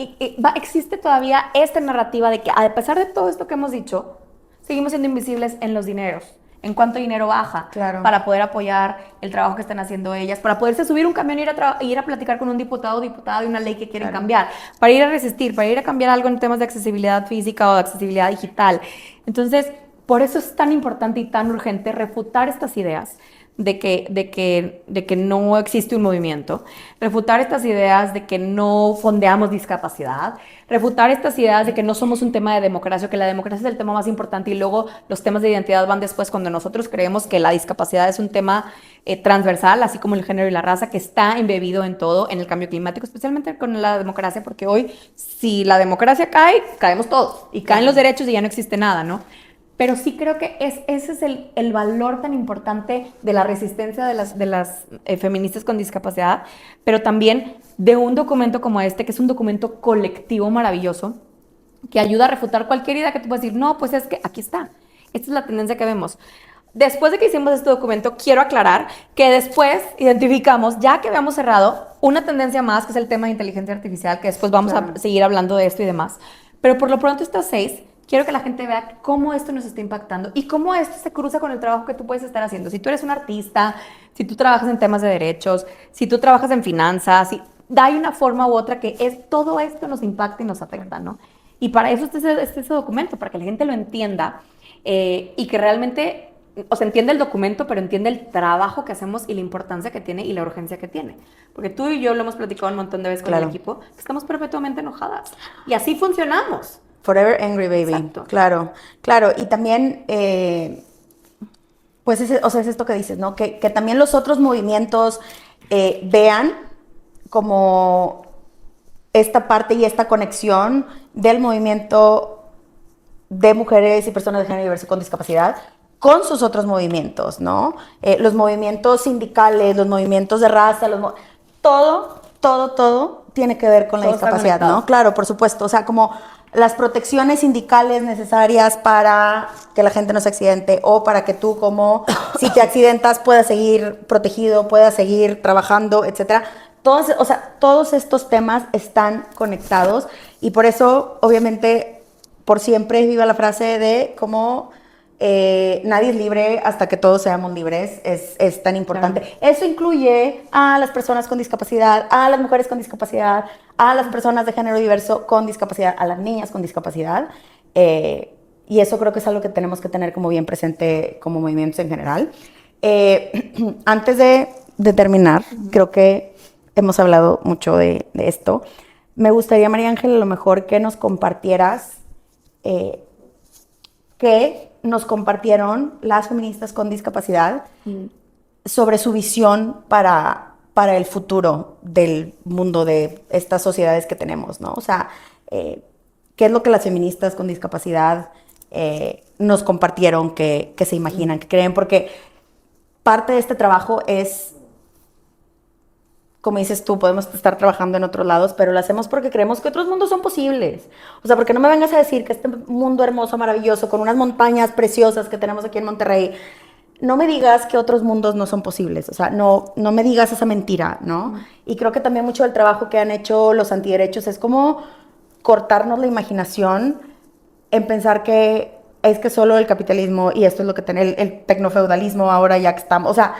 Speaker 2: existe todavía esta narrativa de que a pesar de todo esto que hemos dicho, seguimos siendo invisibles en los dineros. En cuánto dinero baja,
Speaker 1: claro,
Speaker 2: para poder apoyar el trabajo que están haciendo ellas, para poderse subir un camión y ir a platicar con un diputado o diputada de una ley que quieren cambiar, para ir a resistir, para ir a cambiar algo en temas de accesibilidad física o de accesibilidad digital. Entonces, por eso es tan importante y tan urgente refutar estas ideas de que no existe un movimiento, refutar estas ideas de que no fondeamos discapacidad, refutar estas ideas de que no somos un tema de democracia, que la democracia es el tema más importante y luego los temas de identidad van después, cuando nosotros creemos que la discapacidad es un tema transversal, así como el género y la raza, que está embebido en todo, en el cambio climático, especialmente con la democracia, porque hoy, si la democracia cae, caemos todos, y caen los derechos y ya no existe nada, ¿no? Pero sí creo que ese es el valor tan importante de la resistencia de las feministas con discapacidad, pero también de un documento como este, que es un documento colectivo maravilloso, que ayuda a refutar cualquier idea que tú puedas decir, no, pues es que aquí está, esta es la tendencia que vemos. Después de que hicimos este documento, quiero aclarar que después identificamos, ya que habíamos cerrado, una tendencia más, que es el tema de inteligencia artificial, que después vamos a seguir hablando de esto y demás. Pero por lo pronto estas 6... quiero que la gente vea cómo esto nos está impactando y cómo esto se cruza con el trabajo que tú puedes estar haciendo. Si tú eres un artista, si tú trabajas en temas de derechos, si tú trabajas en finanzas, hay una forma u otra que todo esto nos impacta y nos afecta, ¿no? Y para eso este ese documento, para que la gente lo entienda y que realmente, o sea, entiende el documento, pero entiende el trabajo que hacemos y la importancia que tiene y la urgencia que tiene. Porque tú y yo lo hemos platicado un montón de veces con el equipo, que estamos perpetuamente enojadas. Y así funcionamos.
Speaker 1: Forever angry, baby.
Speaker 2: Exacto.
Speaker 1: Claro. Y también, pues, es esto que dices, ¿no? Que también los otros movimientos vean como esta parte y esta conexión del movimiento de mujeres y personas de género diverso con discapacidad con sus otros movimientos, ¿no? Los movimientos sindicales, los movimientos de raza, todo tiene que ver con la discapacidad, ¿no? Claro, por supuesto. O sea, como las protecciones sindicales necesarias para que la gente no se accidente o para que tú, como si te accidentas, puedas seguir protegido, puedas seguir trabajando, etcétera. Todos estos temas están conectados y por eso, obviamente, por siempre viva la frase de cómo Nadie es libre hasta que todos seamos libres, es tan importante.
Speaker 2: Claro.
Speaker 1: Eso incluye a las personas con discapacidad, a las mujeres con discapacidad, a las personas de género diverso con discapacidad, a las niñas con discapacidad. Y eso creo que es algo que tenemos que tener como bien presente como movimientos en general. Antes de terminar, creo que hemos hablado mucho de esto. Me gustaría, María Ángela, a lo mejor que nos compartieras que nos compartieron las feministas con discapacidad sobre su visión para el futuro del mundo de estas sociedades que tenemos, ¿no? O sea, ¿qué es lo que las feministas con discapacidad nos compartieron que se imaginan, que creen? Porque parte de este trabajo es, como dices tú, podemos estar trabajando en otros lados, pero lo hacemos porque creemos que otros mundos son posibles. O sea, porque no me vengas a decir que este mundo hermoso, maravilloso, con unas montañas preciosas que tenemos aquí en Monterrey, no me digas que otros mundos no son posibles. O sea, no me digas esa mentira, ¿no? Y creo que también mucho del trabajo que han hecho los antiderechos es como cortarnos la imaginación en pensar que es que solo el capitalismo y esto es lo que tiene el tecnofeudalismo ahora ya que estamos. O sea,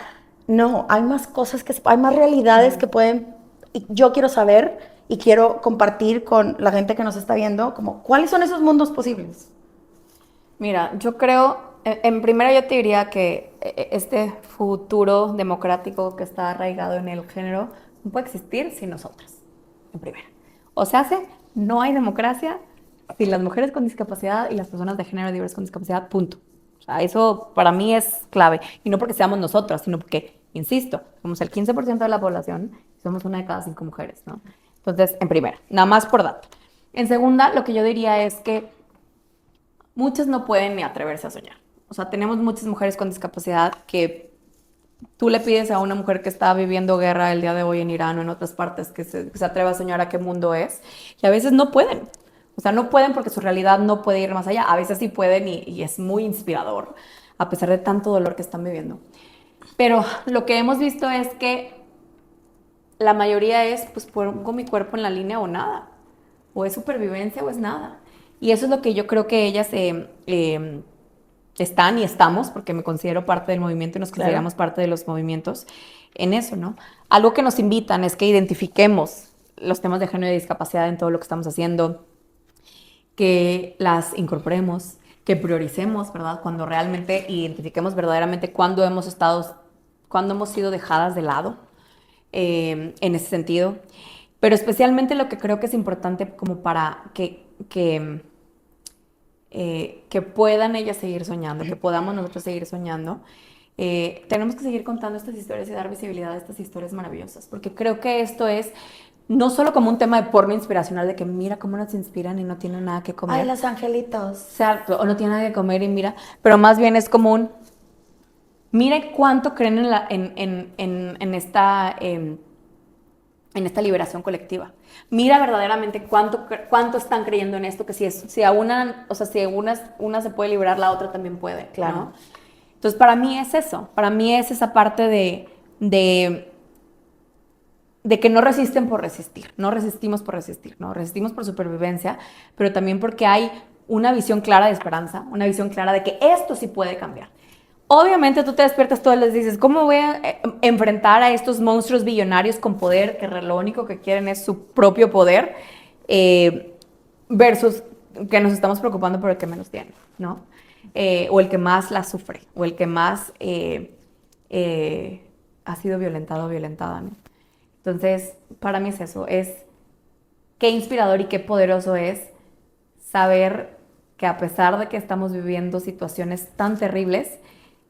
Speaker 1: no, hay más cosas, hay más realidades que pueden, y yo quiero saber y quiero compartir con la gente que nos está viendo, como, ¿cuáles son esos mundos posibles?
Speaker 2: Mira, yo creo, en primera yo te diría que este futuro democrático que está arraigado en el género no puede existir sin nosotras, en primera. O sea, no hay democracia sin las mujeres con discapacidad y las personas de género diverso con discapacidad, punto. O sea, eso para mí es clave. Y no porque seamos nosotras, sino porque, insisto, somos el 15% de la población y somos una de cada 5 mujeres, ¿no? Entonces, en primera, nada más por dato. En segunda, lo que yo diría es que muchas no pueden ni atreverse a soñar. O sea, tenemos muchas mujeres con discapacidad que tú le pides a una mujer que está viviendo guerra el día de hoy en Irán o en otras partes que se atreva a soñar a qué mundo es, y a veces no pueden. O sea, no pueden porque su realidad no puede ir más allá. A veces sí pueden y es muy inspirador, a pesar de tanto dolor que están viviendo. Pero lo que hemos visto es que la mayoría es, pues pongo mi cuerpo en la línea o nada. O es supervivencia o es nada. Y eso es lo que yo creo que ellas están y estamos, porque me considero parte del movimiento y nos consideramos parte de los movimientos en eso, ¿no? Algo que nos invitan es que identifiquemos los temas de género y discapacidad en todo lo que estamos haciendo, que las incorporemos, que prioricemos, ¿verdad? Cuando realmente identifiquemos verdaderamente cuándo hemos sido dejadas de lado en ese sentido. Pero especialmente lo que creo que es importante como para que puedan ellas seguir soñando, que podamos nosotros seguir soñando, tenemos que seguir contando estas historias y dar visibilidad a estas historias maravillosas, porque creo que esto es no solo como un tema de porno inspiracional, de que mira cómo nos inspiran y no tienen nada que comer.
Speaker 1: Ay, los angelitos.
Speaker 2: Exacto, o no tienen nada que comer y mira, pero más bien es como un, mira cuánto creen en esta liberación colectiva. Mira verdaderamente cuánto están creyendo en esto, que si una se puede liberar, la otra también puede,
Speaker 1: Claro.
Speaker 2: ¿no? Entonces, para mí es eso, para mí es esa parte de que no resisten por resistir, no resistimos por resistir, no resistimos por supervivencia, pero también porque hay una visión clara de esperanza, una visión clara de que esto sí puede cambiar. Obviamente tú te despiertas todos los días y dices, ¿cómo voy a enfrentar a estos monstruos billonarios con poder que lo único que quieren es su propio poder versus que nos estamos preocupando por el que menos tiene, ¿no? O el que más la sufre, o el que más ha sido violentado o violentada, ¿no? Entonces, para mí es eso, es qué inspirador y qué poderoso es saber que a pesar de que estamos viviendo situaciones tan terribles,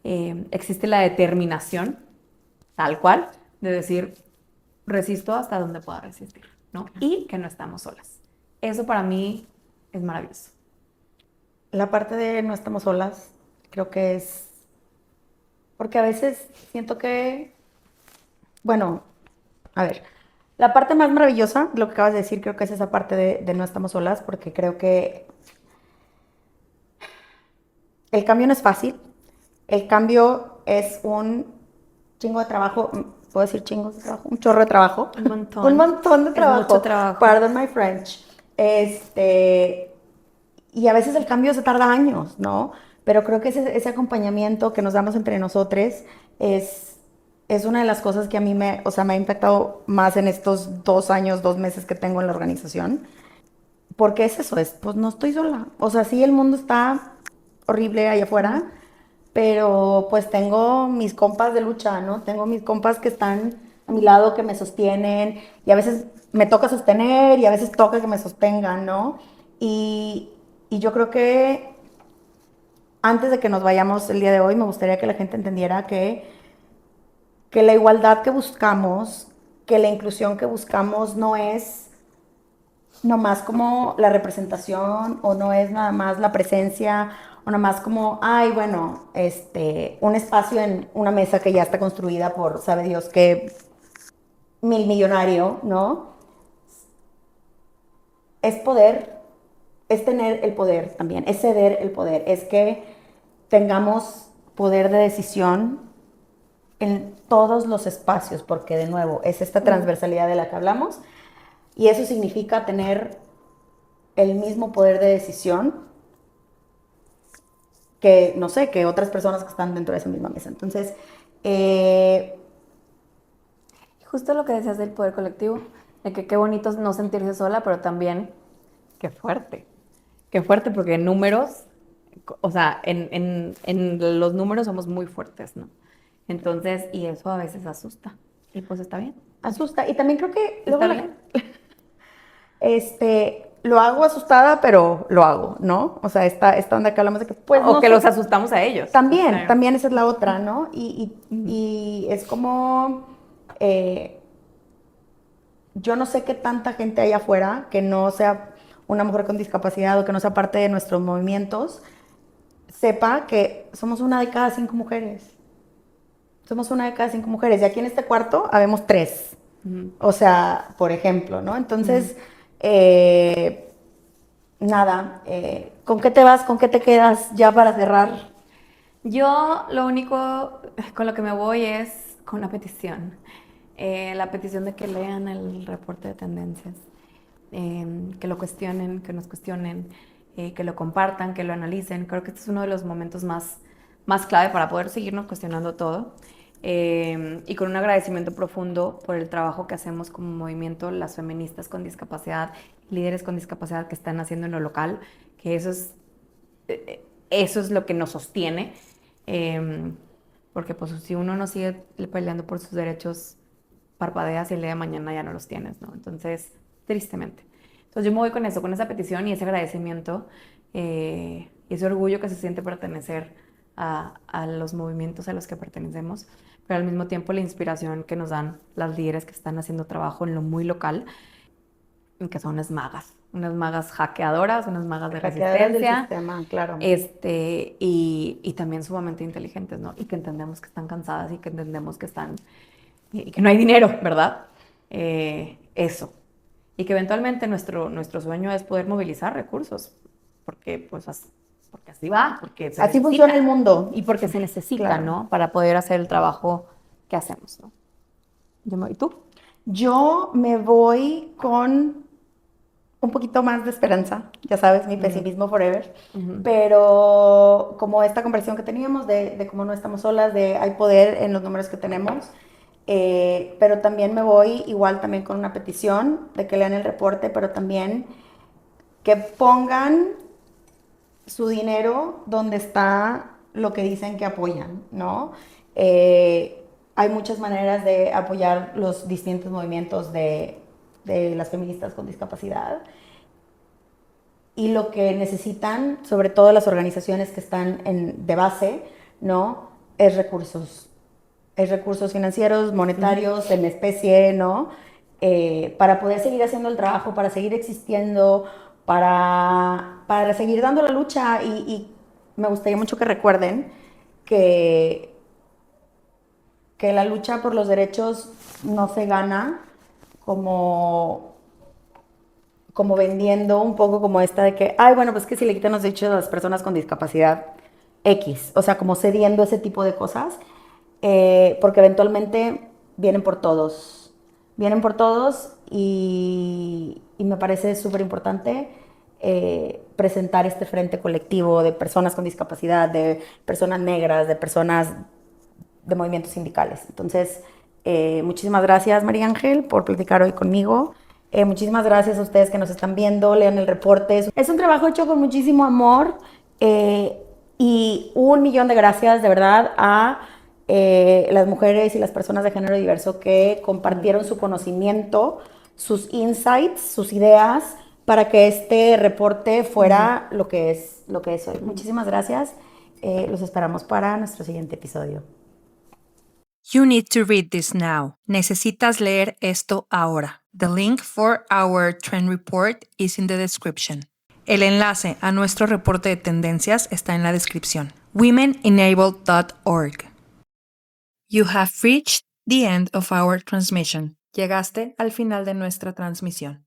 Speaker 2: existe la determinación, tal cual, de decir, resisto hasta donde pueda resistir, ¿no? Y que no estamos solas. Eso para mí es maravilloso.
Speaker 1: La parte de no estamos solas, creo que es, porque a veces siento que, bueno, a ver, la parte más maravillosa, lo que acabas de decir, creo que es esa parte de no estamos solas, porque creo que el cambio no es fácil, el cambio es un chingo de trabajo, ¿puedo decir chingos de trabajo? Un chorro de trabajo.
Speaker 2: Un montón.
Speaker 1: Un montón de trabajo.
Speaker 2: Es mucho trabajo.
Speaker 1: Pardon my French. Y a veces el cambio se tarda años, ¿no? pero creo que ese acompañamiento que nos damos entre nosotros es una de las cosas que a mí me, o sea, me ha impactado más en estos 2 años, 2 meses que tengo en la organización. Porque es eso, pues no estoy sola. O sea, sí, el mundo está horrible allá afuera, pero pues tengo mis compas de lucha, ¿no? Tengo mis compas que están a mi lado, que me sostienen, y a veces me toca sostener y a veces toca que me sostengan, ¿no? Y, y yo creo que antes de que nos vayamos el día de hoy, me gustaría que la gente entendiera que la igualdad que buscamos, que la inclusión que buscamos no es nomás como la representación o no es nada más la presencia o nada más como, ay, bueno, un espacio en una mesa que ya está construida por, sabe Dios, qué mil millonario, ¿no? Es poder, es tener el poder también, es ceder el poder, es que tengamos poder de decisión en todos los espacios, porque de nuevo es esta transversalidad de la que hablamos y eso significa tener el mismo poder de decisión que, no sé, que otras personas que están dentro de esa misma mesa. Entonces,
Speaker 2: Justo lo que decías del poder colectivo, de que qué bonito no sentirse sola, pero también qué fuerte. Qué fuerte, porque en números, o sea, en los números somos muy fuertes, ¿no? Entonces, y eso a veces asusta. Y pues está bien.
Speaker 1: asusta. Y también creo que luego
Speaker 2: Está bien.
Speaker 1: lo hago asustada, pero lo hago, ¿no? O sea, esta onda que hablamos de que, pues
Speaker 2: O
Speaker 1: no
Speaker 2: que
Speaker 1: sé.
Speaker 2: los asustamos a ellos.
Speaker 1: También,
Speaker 2: Claro.
Speaker 1: también esa es la otra, ¿no? Y es como, eh, yo no sé qué tanta gente hay afuera que no sea una mujer con discapacidad o que no sea parte de nuestros movimientos, sepa que somos una de cada 5 mujeres. Somos una de cada 5 mujeres. Y aquí en este cuarto habemos 3. O sea, por ejemplo, ¿no? Entonces, nada, ¿con qué te vas? ¿Con qué te quedas ya para cerrar?
Speaker 2: Yo lo único con lo que me voy es con la petición de que lean el reporte de tendencias, que lo cuestionen, que nos cuestionen, que lo compartan, que lo analicen. Creo que este es uno de los momentos más clave para poder seguirnos cuestionando todo. Y con un agradecimiento profundo por el trabajo que hacemos como movimiento, las feministas con discapacidad, líderes con discapacidad que están haciendo en lo local, que eso es lo que nos sostiene, porque pues si uno no sigue peleando por sus derechos, parpadeas y el día de mañana ya no los tienes, ¿no? Entonces, tristemente. Entonces yo me voy con eso, con esa petición y ese agradecimiento y ese orgullo que se siente pertenecer a los movimientos a los que pertenecemos, pero al mismo tiempo la inspiración que nos dan las líderes que están haciendo trabajo en lo muy local, que son unas magas hackeadoras, unas magas de
Speaker 1: Hackeadoras del
Speaker 2: resistencia,
Speaker 1: sistema, claro.
Speaker 2: y también sumamente inteligentes, ¿no? Y que entendemos que están cansadas y que entendemos que están, y que no hay dinero, ¿verdad? Eso. Y que eventualmente nuestro sueño es poder movilizar recursos, porque pues porque así va, porque se
Speaker 1: Así
Speaker 2: necesita.
Speaker 1: funciona el mundo.
Speaker 2: Y porque se necesita,
Speaker 1: Claro.
Speaker 2: ¿no? Para poder hacer el trabajo que hacemos, ¿no? ¿Y tú?
Speaker 1: Yo me voy con un poquito más de esperanza, ya sabes, mi pesimismo forever, pero como esta conversación que teníamos de cómo no estamos solas, de hay poder en los números que tenemos, pero también me voy igual también con una petición de que lean el reporte, pero también que pongan su dinero donde está lo que dicen que apoyan, ¿no? Hay muchas maneras de apoyar los distintos movimientos de las feministas con discapacidad y lo que necesitan, sobre todo las organizaciones que están de base, ¿no? Es recursos financieros, monetarios, en especie, ¿no? Para poder seguir haciendo el trabajo, para seguir existiendo, para seguir dando la lucha y me gustaría mucho que recuerden que, que la lucha por los derechos no se gana como como vendiendo un poco como esta de que, ay, bueno, pues que si le quitan los derechos a las personas con discapacidad X, o sea, como cediendo ese tipo de cosas, porque eventualmente vienen por todos y me parece súper importante presentar este frente colectivo de personas con discapacidad, de personas negras, de personas de movimientos sindicales. Entonces, muchísimas gracias, María Ángel, por platicar hoy conmigo. Muchísimas gracias a ustedes que nos están viendo, lean el reporte. Es un trabajo hecho con muchísimo amor y 1.000.000 de gracias de verdad a las mujeres y las personas de género diverso que compartieron su conocimiento, sus insights, sus ideas para que este reporte fuera lo que es hoy. Muchísimas gracias. Los esperamos para nuestro siguiente episodio.
Speaker 3: You need to read this now. Necesitas leer esto ahora. The link for our trend report is in the description. El enlace a nuestro reporte de tendencias está en la descripción. womenenabled.org. You have reached the end of our transmission. Llegaste al final de nuestra transmisión.